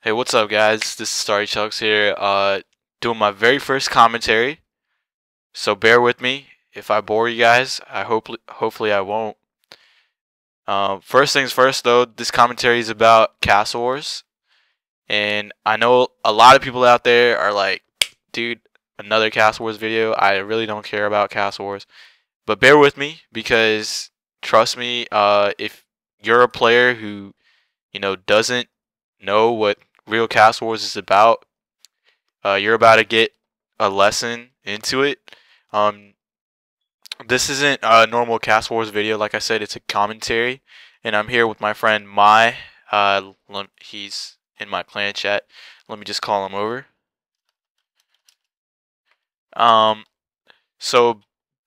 Hey, what's up, guys? This is Starrychelx here, doing my very first commentary. So bear with me if I bore you guys. Hopefully I won't. First things first, though, this commentary is about Castle Wars, and I know a lot of people out there are like, "Dude, another Castle Wars video." I really don't care about Castle Wars, but bear with me because trust me, if you're a player who doesn't know what real Castle Wars is about, you're about to get a lesson into it. Um, this isn't a normal Cast Wars video. Like I said, it's a commentary, and I'm here with my friend Mai. He's in my clan chat. Let me just call him over. Um, so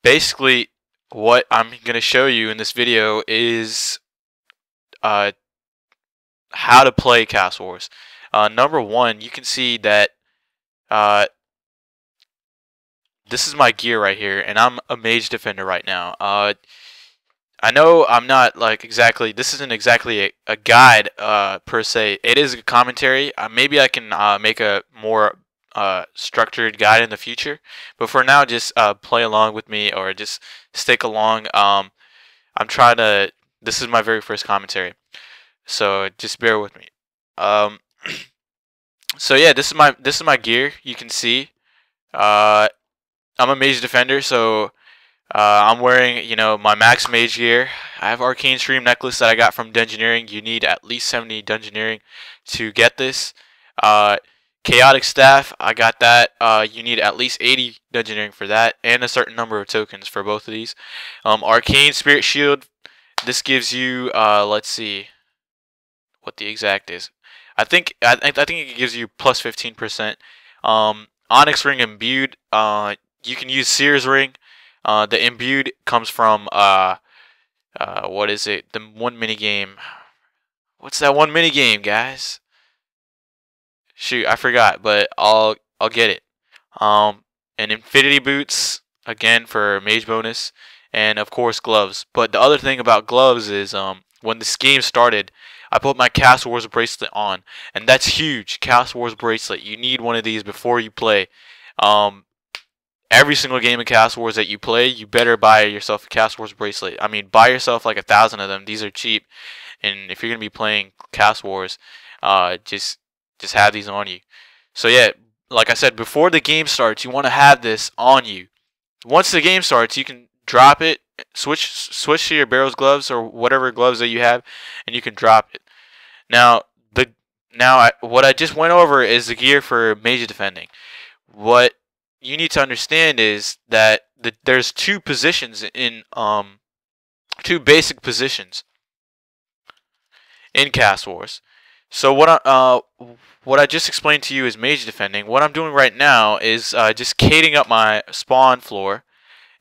basically, what I'm gonna show you in this video is uh how to play Cast Wars. Number one, you can see that uh this is my gear right here, and I'm a mage defender right now. I know I'm not like exactly. This isn't exactly a guide per se. It is a commentary. Maybe I can make a more structured guide in the future. But for now, just play along with me or just stick along. I'm trying to. This is my very first commentary, so just bear with me. Um, so yeah, this is my gear. You can see. I'm a mage defender, so I'm wearing, my max mage gear. I have arcane stream necklace that I got from Dungeoneering. You need at least 70 Dungeoneering to get this. Uh, chaotic staff, I got that. You need at least 80 Dungeoneering for that, and a certain number of tokens for both of these. Arcane spirit shield. This gives you, let's see, what the exact is. I think it gives you plus 15%. Onyx ring imbued. You can use Seer's ring. The imbued comes from what is it? The one mini game. What's that one mini game, guys? Shoot, I forgot, but I'll get it. And Infinity boots again for mage bonus, and of course gloves. But the other thing about gloves is when this game started, I put my Castle Wars bracelet on, and that's huge. Castle Wars bracelet. You need one of these before you play. Every single game of Castle Wars that you play, you better buy yourself a Castle Wars bracelet. I mean, buy yourself like 1,000 of them. These are cheap, and if you're gonna be playing Castle Wars, just have these on you. So yeah, like I said, before the game starts, you want to have this on you. Once the game starts, you can drop it, switch to your barrels gloves or whatever gloves that you have, and you can drop it. Now what I just went over is the gear for mage defending. What you need to understand is that there's two positions in two basic positions in Cast Wars. So what I just explained to you is mage defending. What I'm doing right now is just cading up my spawn floor,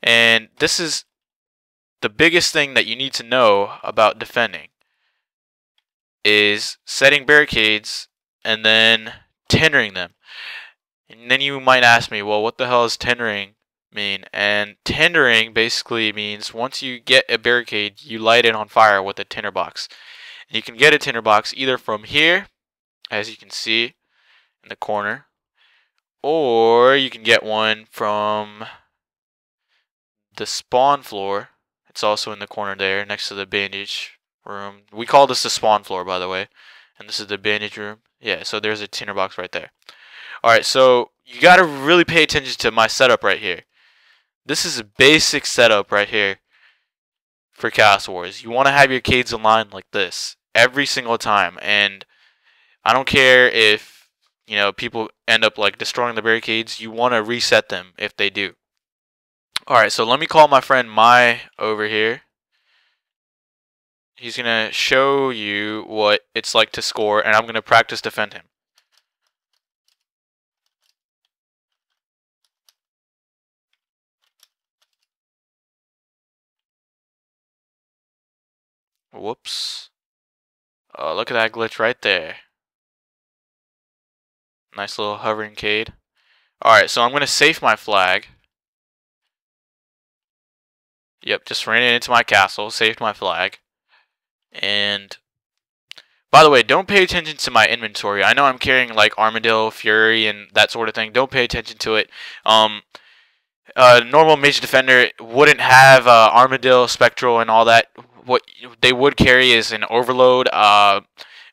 and this is the biggest thing that you need to know about defending is setting barricades and then tendering them. And then you might ask me, well, what the hell does tendering mean? And tendering basically means once you get a barricade, you light it on fire with a tinderbox. And you can get a tinderbox either from here, as you can see in the corner, or you can get one from the spawn floor. It's also in the corner there, next to the bandage room. We call this the spawn floor, by the way. And this is the bandage room. Yeah, so there's a tinderbox right there. Alright, so you gotta really pay attention to my setup right here. This is a basic setup right here for Castle Wars. You want to have your cades aligned like this every single time, and I don't care if people end up like destroying the barricades. You want to reset them if they do. Alright, so let me call my friend Mai over here. He's gonna show you what it's like to score, and I'm gonna practice defend him. Whoops. Look at that glitch right there. Nice little hovering cade. Alright, so I'm going to safe my flag. Yep, just ran it into my castle, saved my flag. And By the way, don't pay attention to my inventory. I know I'm carrying like Armadillo, Fury, and that sort of thing. Don't pay attention to it. Normal Mage Defender wouldn't have Armadillo, Spectral, and all that. What they would carry is an Overload,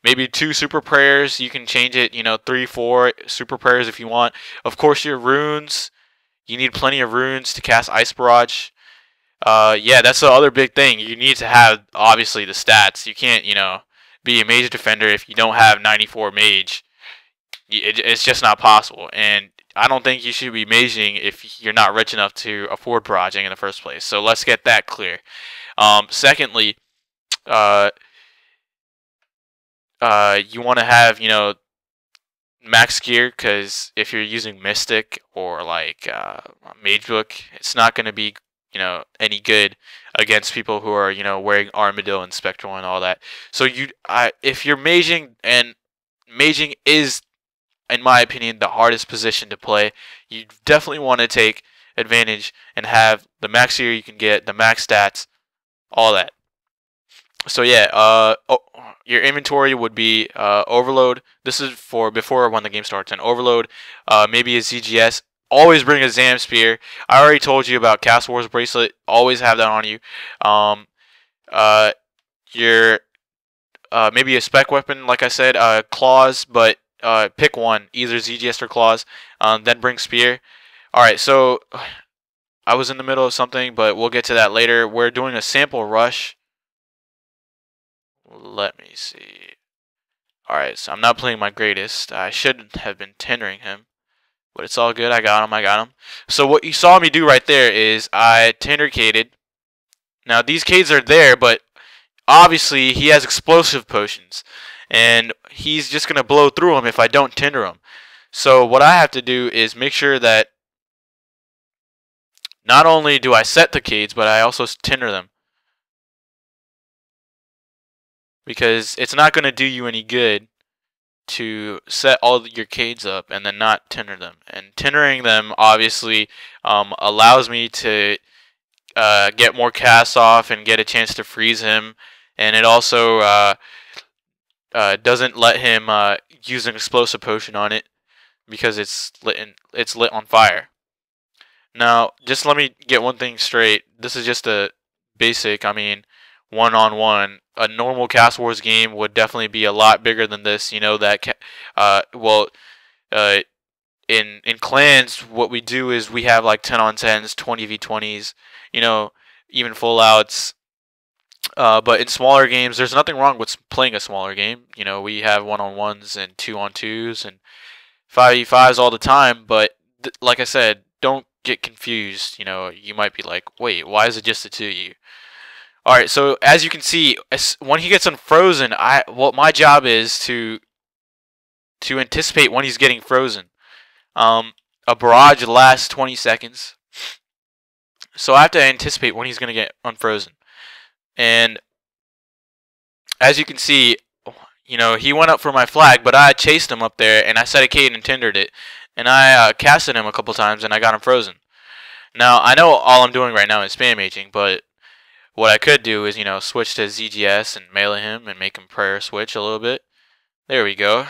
maybe 2 Super Prayers. You can change it, 3, 4 Super Prayers if you want. Of course, your runes. You need plenty of runes to cast Ice Barrage. Yeah, that's the other big thing. You need to have, obviously, the stats. You can't, be a Mage Defender if you don't have 94 Mage. It's just not possible. And I don't think you should be maging if you're not rich enough to afford barraging in the first place. So let's get that clear. Secondly, you want to have, max gear, because if you're using Mystic or like Mage Book, it's not going to be any good against people who are wearing Armadillo and Spectral and all that. So if you're maging, and maging is, in my opinion, the hardest position to play, you definitely want to take advantage and have the max gear you can get, the max stats, all that. So yeah, your inventory would be Overload. This is for before when the game starts. An Overload, maybe a ZGS. Always bring a Zam Spear. I already told you about Cast Wars Bracelet. Always have that on you. Your maybe a spec weapon, like I said, Claws, but pick one, either ZGS or Claws. Then bring Spear. All right, so I was in the middle of something, but we'll get to that later. We're doing a sample rush. Let me see. All right, so I'm not playing my greatest. I should have been tendering him. But it's all good. I got him. So what you saw me do right there is I tendercaded. Now these cades are there, but obviously he has explosive potions. And he's just going to blow through them if I don't tender him. So what I have to do is make sure that not only do I set the cades, but I also tender them. Because it's not going to do you any good to set all your cades up and then not tender them. And tendering them obviously allows me to get more casts off and get a chance to freeze him, and it also doesn't let him use an explosive potion on it because it's lit on fire. Now, just let me get one thing straight. This is just a basic, one-on-one. A normal Cast Wars game would definitely be a lot bigger than this. In clans, what we do is we have like 10-on-10s, 20v20s, even full outs. But in smaller games, there's nothing wrong with playing a smaller game. We have 1-on-1s and 2-on-2s and 5v5s all the time. But like I said, don't get confused. You might be like, wait, why is it just the two of you? Alright, so as you can see, when he gets unfrozen, my job is to anticipate when he's getting frozen. A barrage lasts 20 seconds. So I have to anticipate when he's going to get unfrozen. And as you can see, he went up for my flag, but I chased him up there, and I set a cade and tendered it. And I casted him a couple times, and I got him frozen. Now, I know all I'm doing right now is spam maging, but what I could do is, switch to ZGS and melee him and make him prayer switch a little bit. There we go.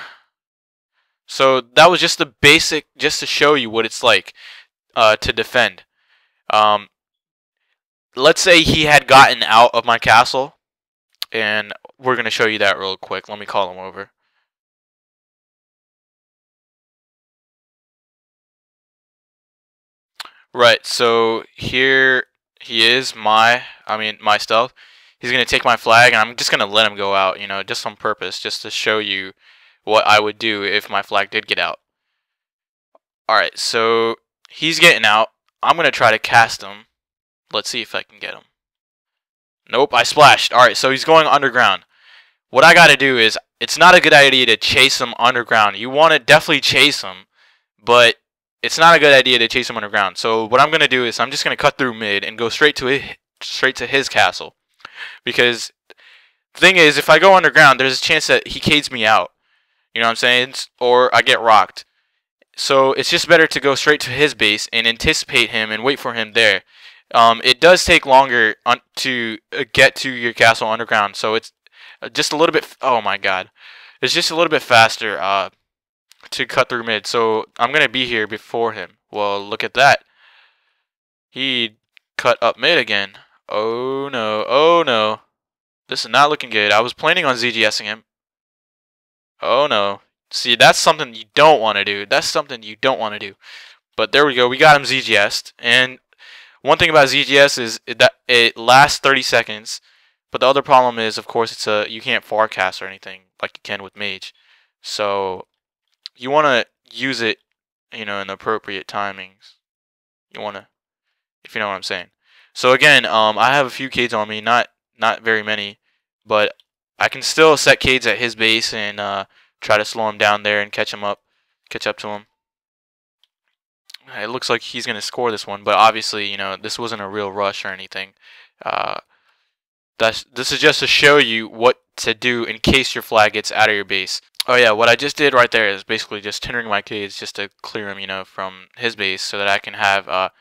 So that was just the basic, just to show you what it's like to defend. Let's say he had gotten out of my castle, and we're going to show you that real quick. Let me call him over. Right, so here he is, my stealth. He's going to take my flag, and I'm just going to let him go out, just on purpose, just to show you what I would do if my flag did get out. Alright, so he's getting out. I'm going to try to cast him. Let's see if I can get him. Nope, I splashed. Alright, so he's going underground. What I got to do is, it's not a good idea to chase him underground. You want to definitely chase him, but it's not a good idea to chase him underground. So what I'm going to do is I'm just going to cut through mid and go straight to his castle. Because the thing is, if I go underground, there's a chance that he cades me out. You know what I'm saying? Or I get rocked. So it's just better to go straight to his base and anticipate him and wait for him there. It does take longer to get to your castle underground. So it's just a little bit. Oh my god, it's just a little bit faster to cut through mid. So I'm gonna be here before him. Well, look at that. He cut up mid again. Oh no, oh no. This is not looking good. I was planning on ZGSing him. Oh no. See, that's something you don't want to do. That's something you don't want to do. But there we go. We got him ZGS'd. And one thing about ZGS is that it lasts 30 seconds. But the other problem is, of course, you can't forecast or anything like you can with Mage. So you want to use it, in appropriate timings. You want to, if you know what I'm saying. So again, I have a few cades on me, not very many, but I can still set cades at his base and try to slow him down there and catch up to him. It looks like he's gonna score this one, but obviously, this wasn't a real rush or anything. This is just to show you what to do in case your flag gets out of your base. Oh yeah, what I just did right there is basically just tendering my cades just to clear him, from his base, so that I can have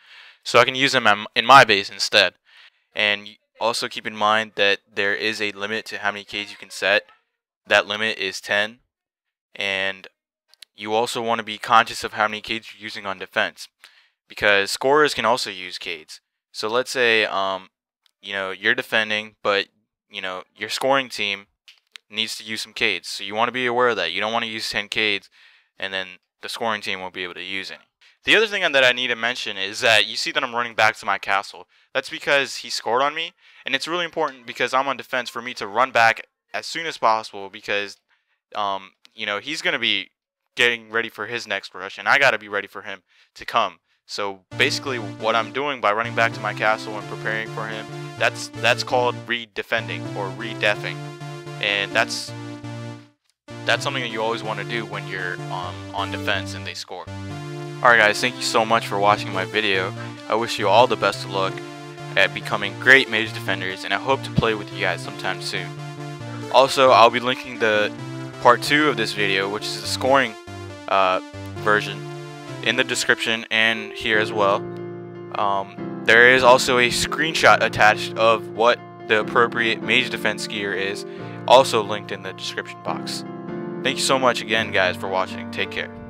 so I can use them in my base instead. And also keep in mind that there is a limit to how many cades you can set. That limit is 10. And you also want to be conscious of how many cades you're using on defense, because scorers can also use cades. So let's say you're defending, but your scoring team needs to use some cades. So you want to be aware of that. You don't want to use 10 cades and then the scoring team won't be able to use any. The other thing that I need to mention is that you see that I'm running back to my castle. That's because he scored on me, and it's really important because I'm on defense for me to run back as soon as possible, because he's going to be getting ready for his next rush, and I got to be ready for him to come. So basically what I'm doing by running back to my castle and preparing for him, that's called re-defending or re-defing. And that's something that you always want to do when you're on defense and they score. Alright guys, thank you so much for watching my video. I wish you all the best of luck at becoming great Mage defenders, and I hope to play with you guys sometime soon. Also, I'll be linking the part 2 of this video, which is the scoring version, in the description and here as well. There is also a screenshot attached of what the appropriate Mage defense gear is, also linked in the description box. Thank you so much again guys for watching. Take care.